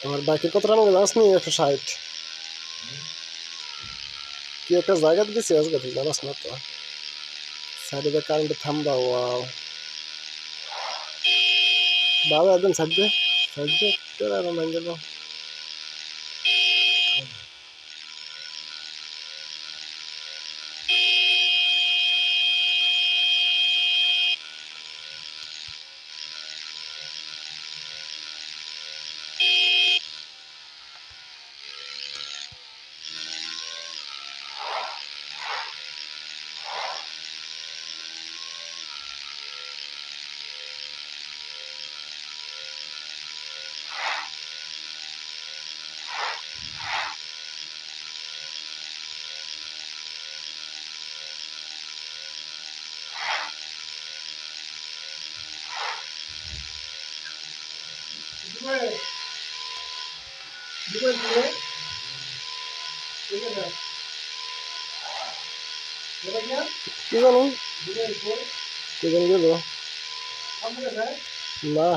আমার বাইকের কত টাকা জানাস নি? 160। কি একটা জায়গা দিয়েছি আজকে, তুই জানাস না তো। সাইডে কারেন্টের থাম্বা, ওয়াও। বাবা একদম সাইড দে তেরা রমান গেল। কি জানি কে জানি গেল না।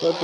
কত